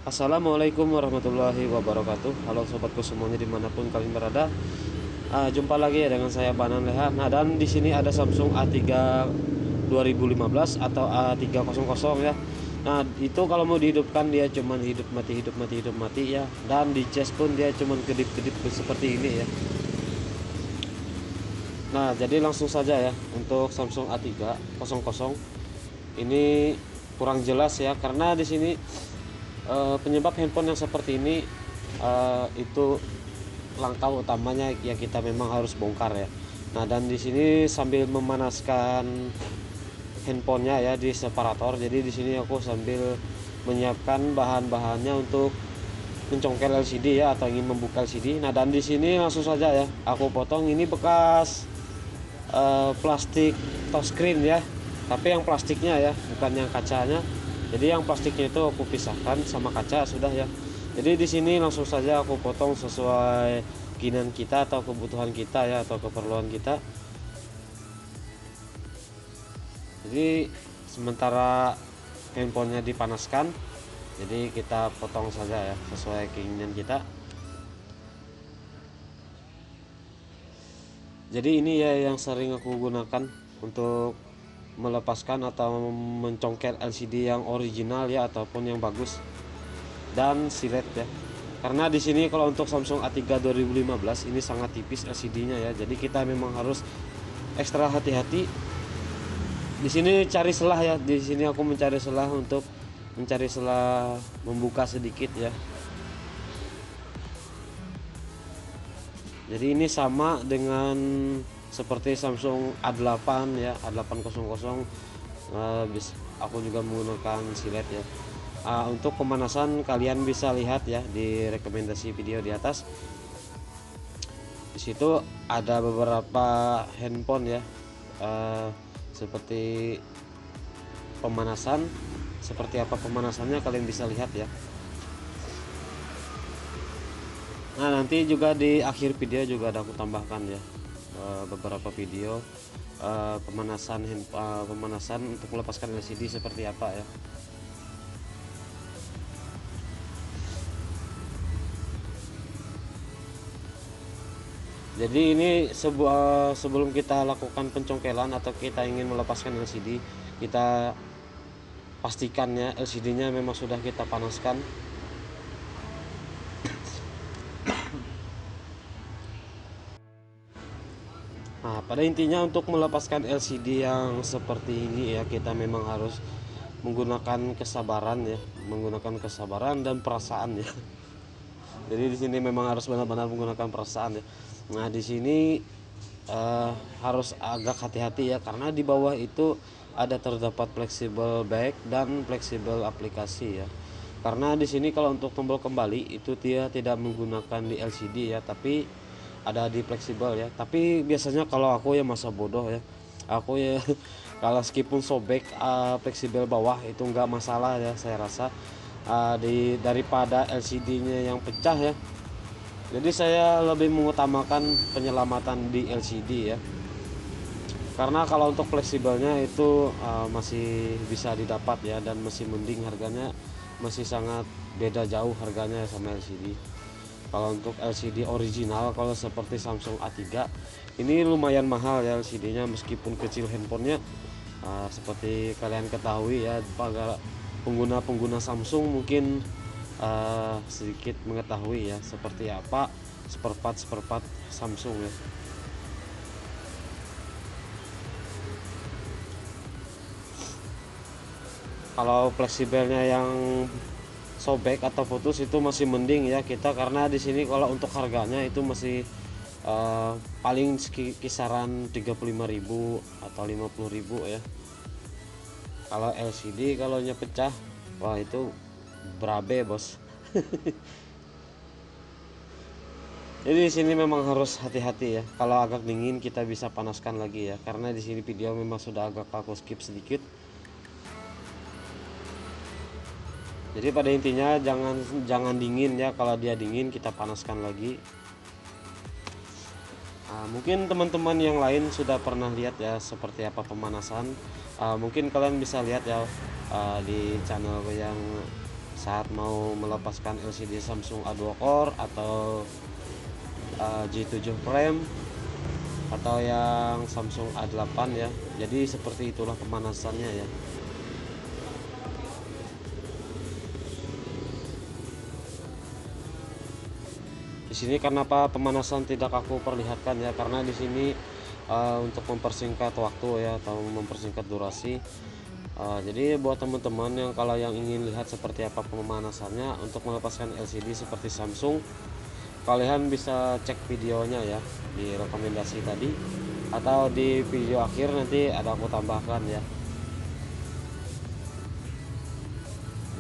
Assalamualaikum warahmatullahi wabarakatuh. Halo sobatku semuanya dimanapun kalian berada. Jumpa lagi ya dengan saya Banan Leha. Nah, dan di sini ada Samsung A3 2015 atau A300 ya. Nah, itu kalau mau dihidupkan dia cuman hidup mati hidup mati hidup mati ya. Dan di cas pun dia cuman kedip-kedip seperti ini ya. Nah, jadi langsung saja ya untuk Samsung A300 ini kurang jelas ya karena di sini penyebab handphone yang seperti ini itu langkah utamanya ya kita memang harus bongkar ya. Nah, dan di sini sambil memanaskan handphonenya ya di separator. Jadi di sini aku sambil menyiapkan bahan-bahannya untuk mencongkel LCD ya atau ingin membuka LCD. Nah, dan di sini langsung saja ya aku potong ini bekas plastik touchscreen ya. Tapi yang plastiknya ya, bukan yang kacanya. Jadi yang plastiknya itu aku pisahkan sama kaca sudah ya. Jadi di sini langsung saja aku potong sesuai keinginan kita atau kebutuhan kita ya atau keperluan kita. Jadi sementara handphonenya dipanaskan, jadi kita potong saja ya sesuai keinginan kita. Jadi ini ya yang sering aku gunakan untuk melepaskan atau mencongkel LCD yang original ya ataupun yang bagus dan silet ya. Karena di sini kalau untuk Samsung A3 2015 ini sangat tipis LCD-nya ya. Jadi kita memang harus ekstra hati-hati. Di sini cari celah ya. Di sini aku mencari celah untuk mencari celah membuka sedikit ya. Jadi ini sama dengan seperti Samsung A8 ya, A800. Aku juga menggunakan silet ya. Untuk pemanasan kalian bisa lihat ya di rekomendasi video di atas. Di situ ada beberapa handphone ya, seperti pemanasan. Seperti apa pemanasannya kalian bisa lihat ya. Nah, nanti juga di akhir video juga ada aku tambahkan ya beberapa video pemanasan untuk melepaskan LCD seperti apa ya. Jadi ini sebelum kita lakukan pencongkelan atau kita ingin melepaskan LCD, kita pastikan ya LCD-nya memang sudah kita panaskan. Nah, pada intinya untuk melepaskan LCD yang seperti ini ya kita memang harus menggunakan kesabaran ya, menggunakan kesabaran dan perasaan ya. Jadi di sini memang harus benar-benar menggunakan perasaan ya. Nah, di sini harus agak hati-hati ya karena di bawah itu ada terdapat fleksibel back dan fleksibel aplikasi ya. Karena di sini kalau untuk tombol kembali itu dia tidak menggunakan di LCD ya, tapi ada di fleksibel ya. Tapi biasanya kalau aku ya masa bodoh ya, aku ya kalau meskipun sobek fleksibel bawah itu enggak masalah ya saya rasa, daripada LCD-nya yang pecah ya. Jadi saya lebih mengutamakan penyelamatan di LCD ya. Karena kalau untuk fleksibelnya itu masih bisa didapat ya dan masih mending harganya, masih sangat beda jauh harganya sama LCD. Kalau untuk LCD original kalau seperti Samsung A3 ini lumayan mahal ya LCD-nya meskipun kecil handphonenya. Seperti kalian ketahui ya para pengguna Samsung mungkin sedikit mengetahui ya seperti apa seperpat Samsung ya. Kalau fleksibelnya yang sobek atau putus itu masih mending ya kita, karena di sini kalau untuk harganya itu masih paling kisaran 35.000 atau 50.000 ya. Kalau LCD kalau nya pecah, wah itu berabe bos. Jadi di sini memang harus hati-hati ya. Kalau agak dingin kita bisa panaskan lagi ya, karena di sini video memang sudah agak aku skip sedikit. Jadi pada intinya jangan dingin ya, kalau dia dingin kita panaskan lagi. Mungkin teman-teman yang lain sudah pernah lihat ya seperti apa pemanasan. Mungkin kalian bisa lihat ya di channel yang saat mau melepaskan LCD Samsung A2 core atau J7 frame atau yang Samsung A8 ya. Jadi seperti itulah pemanasannya ya. Di sini kenapa pemanasan tidak aku perlihatkan ya, karena di sini untuk mempersingkat waktu ya, atau mempersingkat durasi. Jadi buat teman-teman yang kalau yang ingin lihat seperti apa pemanasannya untuk melepaskan LCD seperti Samsung, kalian bisa cek videonya ya di rekomendasi tadi, atau di video akhir nanti ada aku tambahkan ya.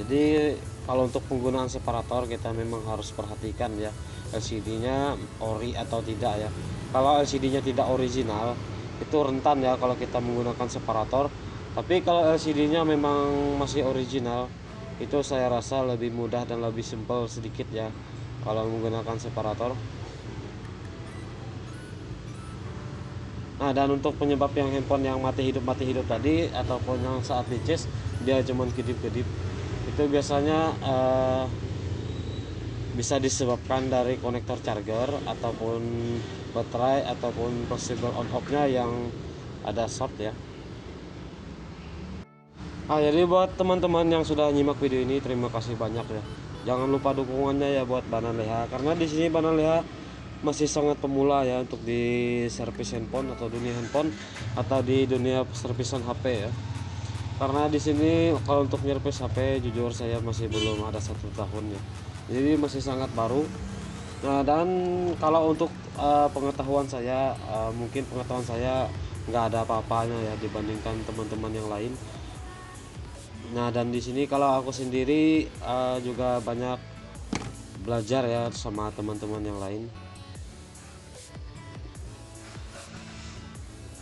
Jadi kalau untuk penggunaan separator kita memang harus perhatikan ya, LCD-nya ori atau tidak ya. Kalau LCD-nya tidak original itu rentan ya kalau kita menggunakan separator. Tapi kalau LCD-nya memang masih original, itu saya rasa lebih mudah dan lebih simpel sedikit ya kalau menggunakan separator. Nah, dan untuk penyebab yang handphone yang mati hidup tadi ataupun yang saat dices dia cuman kedip-kedip, itu biasanya bisa disebabkan dari konektor charger ataupun baterai ataupun possible on off-nya yang ada short ya. Jadi buat teman-teman yang sudah nyimak video ini, terima kasih banyak ya. Jangan lupa dukungannya ya buat Bananleha, karena di sini Bananleha masih sangat pemula ya untuk di servis handphone atau dunia handphone atau di dunia servisan HP ya. Karena di sini kalau untuk servis HP jujur saya masih belum ada 1 tahun ya. Jadi masih sangat baru. Nah, dan kalau untuk pengetahuan saya, mungkin pengetahuan saya nggak ada apa-apanya ya dibandingkan teman-teman yang lain. Nah, dan di sini kalau aku sendiri juga banyak belajar ya sama teman-teman yang lain.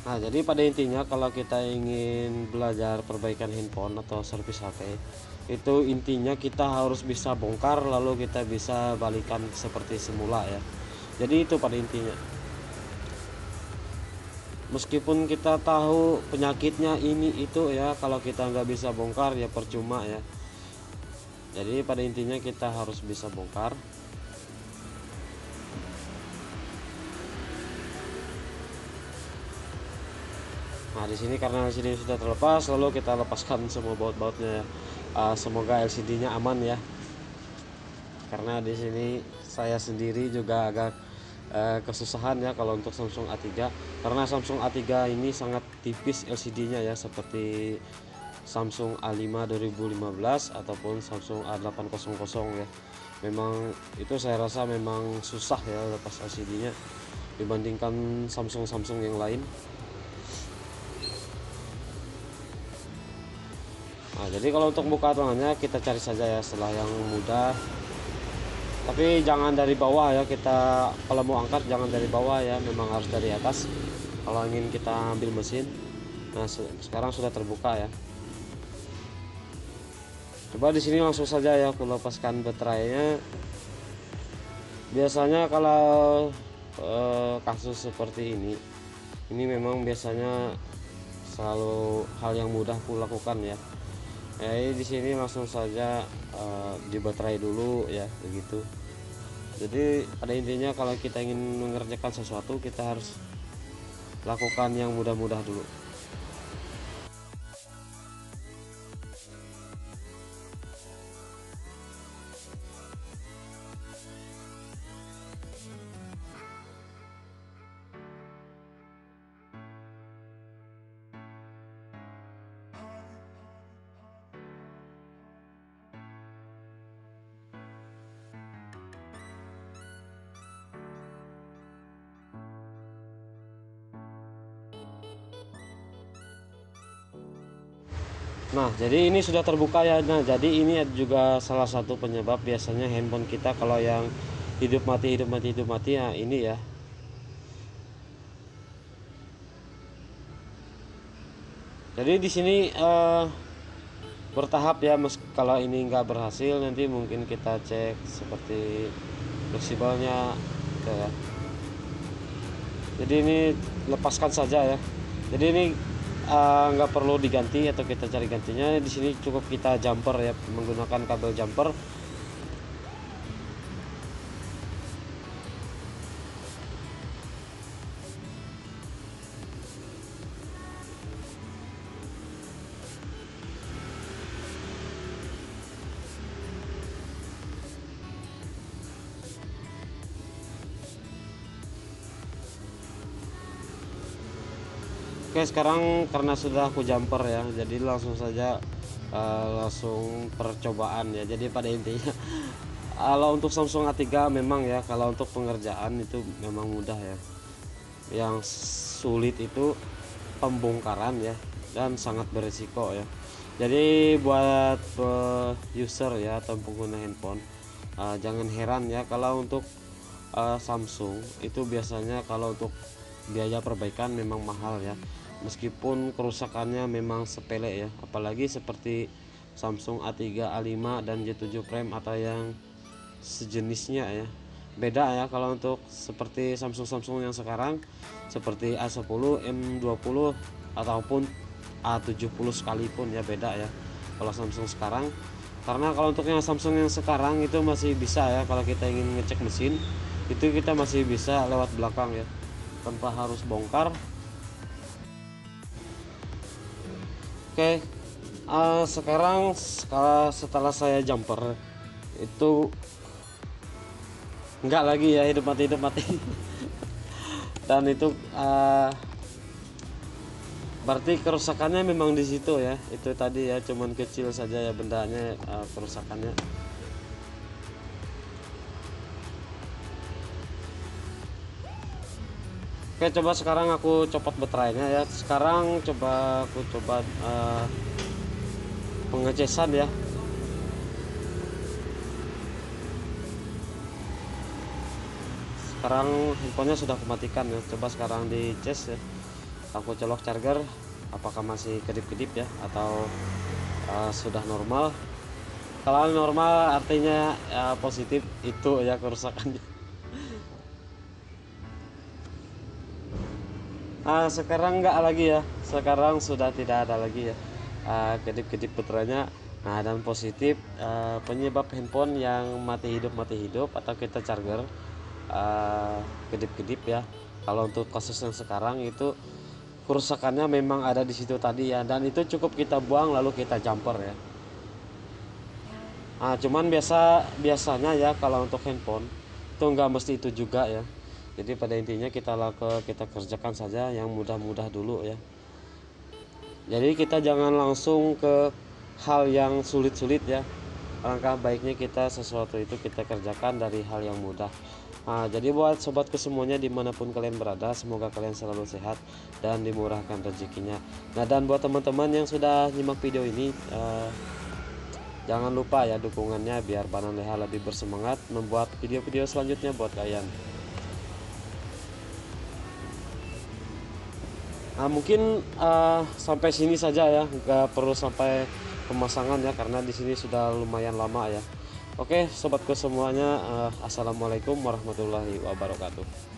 Nah, jadi pada intinya kalau kita ingin belajar perbaikan handphone atau servis HP, itu intinya kita harus bisa bongkar lalu kita bisa balikan seperti semula ya. Jadi itu pada intinya. Meskipun kita tahu penyakitnya ini itu ya, kalau kita nggak bisa bongkar ya percuma ya. Jadi pada intinya kita harus bisa bongkar. Nah, di sini karena LCD sudah terlepas, lalu kita lepaskan semua baut-bautnya ya. Semoga LCD-nya aman ya. Karena di sini saya sendiri juga agak kesusahan ya kalau untuk Samsung A3, karena Samsung A3 ini sangat tipis LCD-nya ya, seperti Samsung A5 2015 ataupun Samsung A800 ya. Memang itu saya rasa memang susah ya lepas LCD-nya dibandingkan Samsung yang lain. Nah, jadi kalau untuk buka tangannya kita cari saja ya setelah yang mudah, tapi jangan dari bawah ya. Kita kalau mau angkat jangan dari bawah ya, memang harus dari atas kalau ingin kita ambil mesin. Nah, sekarang sudah terbuka ya. Coba di sini langsung saja ya aku lepaskan baterainya. Biasanya kalau kasus seperti ini memang biasanya selalu hal yang mudah aku lakukan ya. Di sini langsung saja di baterai dulu ya, begitu. Jadi pada intinya kalau kita ingin mengerjakan sesuatu kita harus lakukan yang mudah-mudah dulu. Nah, jadi ini sudah terbuka ya. Nah, jadi ini juga salah satu penyebab biasanya handphone kita kalau yang hidup mati ya ini ya. Jadi di sini bertahap ya, kalau ini nggak berhasil nanti mungkin kita cek seperti fleksibelnya ya. Jadi ini lepaskan saja ya. Jadi ini nggak perlu diganti atau kita cari gantinya. Di sini cukup kita jumper ya, menggunakan kabel jumper. Oke, sekarang karena sudah aku jumper ya, jadi langsung saja langsung percobaan ya. Jadi pada intinya kalau untuk Samsung A3 memang ya, kalau untuk pengerjaan itu memang mudah ya. Yang sulit itu pembongkaran ya, dan sangat berisiko ya. Jadi buat user ya atau pengguna handphone, jangan heran ya kalau untuk Samsung itu biasanya kalau untuk biaya perbaikan memang mahal ya, meskipun kerusakannya memang sepele ya, apalagi seperti Samsung A3, A5 dan J7 Prime atau yang sejenisnya ya. Beda ya kalau untuk seperti Samsung yang sekarang seperti A10, M20 ataupun A70 sekalipun ya, beda ya kalau Samsung sekarang. Karena kalau untuk yang Samsung yang sekarang itu masih bisa ya, kalau kita ingin ngecek mesin itu kita masih bisa lewat belakang ya, tanpa harus bongkar. Oke, sekarang setelah saya jumper itu enggak lagi ya hidup mati dan itu berarti kerusakannya memang di situ ya, itu tadi ya, cuman kecil saja ya bendanya, kerusakannya. Oke, coba sekarang aku copot baterainya ya. Sekarang aku coba pengecasan ya. Sekarang handphonenya sudah aku matikan ya. Coba sekarang di cas ya, aku colok charger, apakah masih kedip-kedip ya atau sudah normal. Kalau normal artinya positif, itu ya kerusakannya. Sekarang enggak lagi ya, sekarang sudah tidak ada lagi ya kedip-kedip putranya. Nah, dan positif, penyebab handphone yang mati hidup atau kita charger kedip-kedip ya. Kalau untuk kasus yang sekarang itu kerusakannya memang ada di situ tadi ya, dan itu cukup kita buang lalu kita jumper ya. Cuman biasanya ya kalau untuk handphone itu nggak mesti itu juga ya. Jadi pada intinya kita kerjakan saja yang mudah-mudah dulu ya. Jadi kita jangan langsung ke hal yang sulit-sulit ya. Alangkah baiknya kita sesuatu itu kita kerjakan dari hal yang mudah. Jadi buat sobatku semuanya dimanapun kalian berada, semoga kalian selalu sehat dan dimurahkan rezekinya. Nah, dan buat teman-teman yang sudah nyimak video ini, jangan lupa ya dukungannya biar Banan Leha lebih bersemangat membuat video-video selanjutnya buat kalian. Mungkin sampai sini saja ya, nggak perlu sampai pemasangan ya, karena di sini sudah lumayan lama ya. Oke, sobatku semuanya, assalamualaikum warahmatullahi wabarakatuh.